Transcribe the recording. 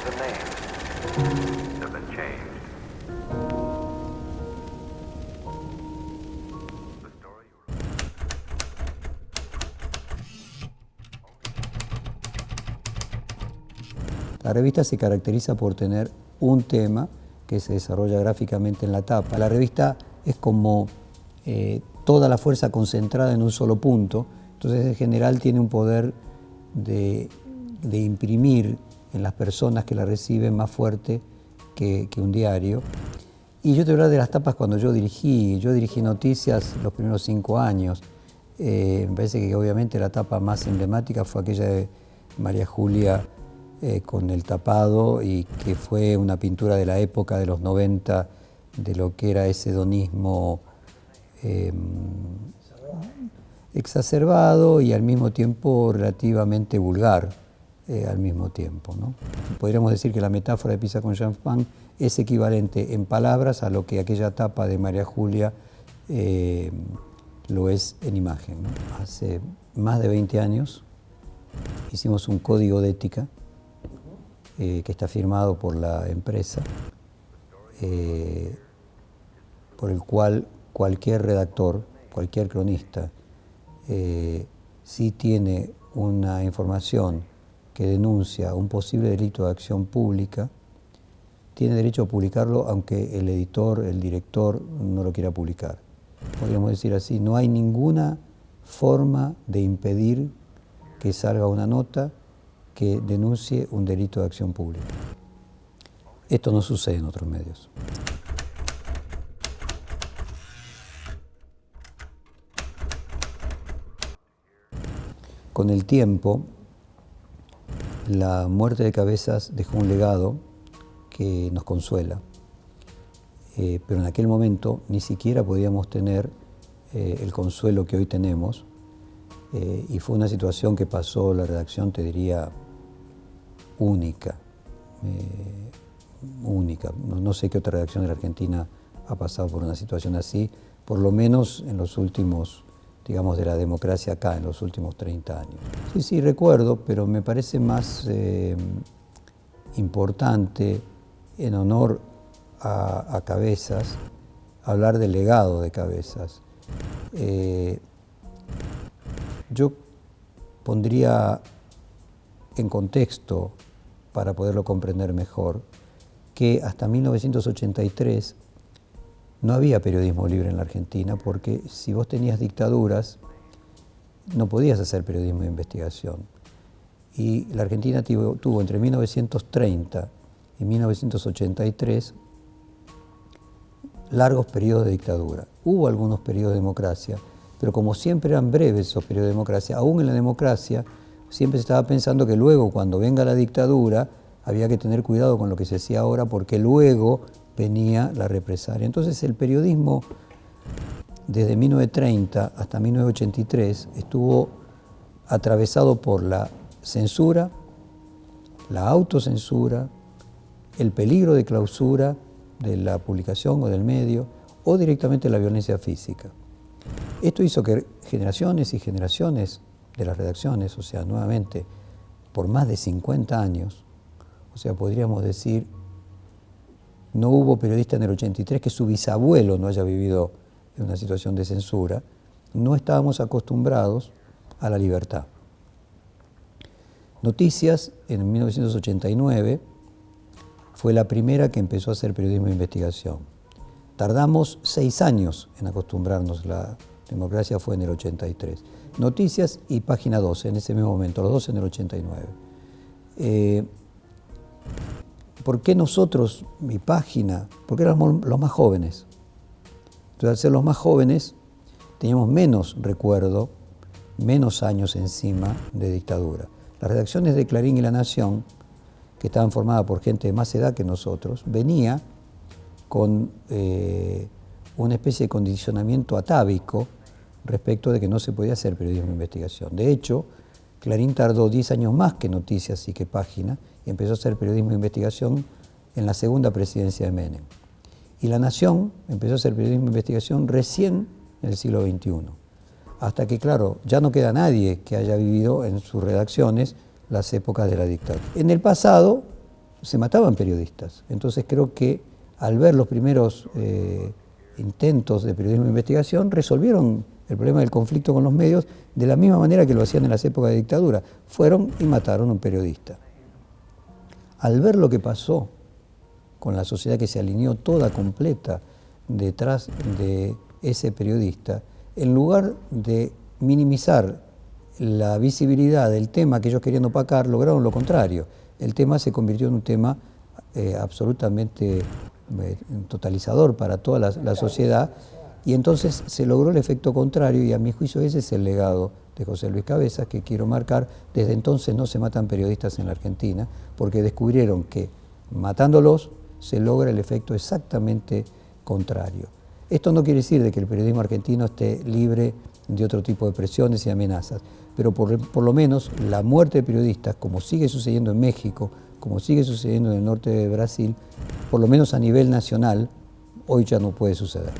the names have been changed. The story you La revista se caracteriza por tener un tema que se desarrolla gráficamente en la tapa. La revista es como toda la fuerza concentrada en un solo punto, entonces en general tiene un poder de imprimir en las personas que la reciben más fuerte que un diario. Y yo te voy a hablar de las tapas cuando yo dirigí Noticias los primeros 5 años. Me parece que obviamente la tapa más emblemática fue aquella de María Julia con el tapado, y que fue una pintura de la época de los 90, de lo que era ese hedonismo exacerbado y al mismo tiempo relativamente vulgar, al mismo tiempo, ¿no? Podríamos decir que la metáfora de Pizza con champán es equivalente en palabras a lo que aquella tapa de María Julia lo es en imagen, ¿no? Hace más de 20 años hicimos un código de ética que está firmado por la empresa, por el cual cualquier redactor, cualquier cronista, si tiene una información que denuncia un posible delito de acción pública, tiene derecho a publicarlo aunque el editor, el director no lo quiera publicar. Podríamos decir así, no hay ninguna forma de impedir que salga una nota que denuncie un delito de acción pública. Esto no sucede en otros medios. Con el tiempo, la muerte de Cabezas dejó un legado que nos consuela, pero en aquel momento ni siquiera podíamos tener el consuelo que hoy tenemos, y fue una situación que pasó la redacción, te diría, única. No sé qué otra redacción de la Argentina ha pasado por una situación así, por lo menos en los últimos, digamos, de la democracia acá, en los últimos 30 años. Sí, recuerdo, pero me parece más importante, en honor a Cabezas, hablar del legado de Cabezas. Yo pondría en contexto, para poderlo comprender mejor, que hasta 1983 no había periodismo libre en la Argentina, porque si vos tenías dictaduras, no podías hacer periodismo de investigación. Y la Argentina tuvo entre 1930 y 1983 largos periodos de dictadura. Hubo algunos periodos de democracia, pero como siempre eran breves esos periodos de democracia, aún en la democracia siempre se estaba pensando que luego, cuando venga la dictadura, había que tener cuidado con lo que se hacía ahora, porque luego venía la represalia. Entonces el periodismo, desde 1930 hasta 1983, estuvo atravesado por la censura, la autocensura, el peligro de clausura de la publicación o del medio, o directamente la violencia física. Esto hizo que generaciones y generaciones de las redacciones, o sea, nuevamente, por más de 50 años, o sea, podríamos decir, no hubo periodista en el 83 que su bisabuelo no haya vivido en una situación de censura, no estábamos acostumbrados a la libertad. Noticias, en 1989, fue la primera que empezó a hacer periodismo de investigación. Tardamos 6 años en acostumbrarnos, la democracia fue en el 83. Noticias y Página 12 en ese mismo momento, los dos en el 89. ¿Por qué nosotros, mi página? Porque éramos los más jóvenes. Entonces, al ser los más jóvenes, teníamos menos recuerdo, menos años encima de dictadura. Las redacciones de Clarín y La Nación, que estaban formadas por gente de más edad que nosotros, venía con una especie de condicionamiento atávico respecto de que no se podía hacer periodismo de investigación. De hecho, Clarín tardó 10 años más que Noticias y que Página, y empezó a hacer periodismo de investigación en la segunda presidencia de Menem. Y La Nación empezó a hacer periodismo de investigación recién en el siglo XXI. Hasta que, claro, ya no queda nadie que haya vivido en sus redacciones las épocas de la dictadura. En el pasado, se mataban periodistas. Entonces creo que al ver los primeros intentos de periodismo de investigación, resolvieron el problema del conflicto con los medios de la misma manera que lo hacían en las épocas de dictadura. Fueron y mataron a un periodista. Al ver lo que pasó con la sociedad que se alineó toda completa detrás de ese periodista, en lugar de minimizar la visibilidad del tema que ellos querían opacar, lograron lo contrario. El tema se convirtió en un tema absolutamente totalizador para toda la sociedad, y entonces se logró el efecto contrario, y a mi juicio ese es el legado de José Luis Cabezas, que quiero marcar. Desde entonces no se matan periodistas en la Argentina, porque descubrieron que matándolos se logra el efecto exactamente contrario. Esto no quiere decir de que el periodismo argentino esté libre de otro tipo de presiones y amenazas, pero por lo menos la muerte de periodistas, como sigue sucediendo en México, como sigue sucediendo en el norte de Brasil, por lo menos a nivel nacional, hoy ya no puede suceder.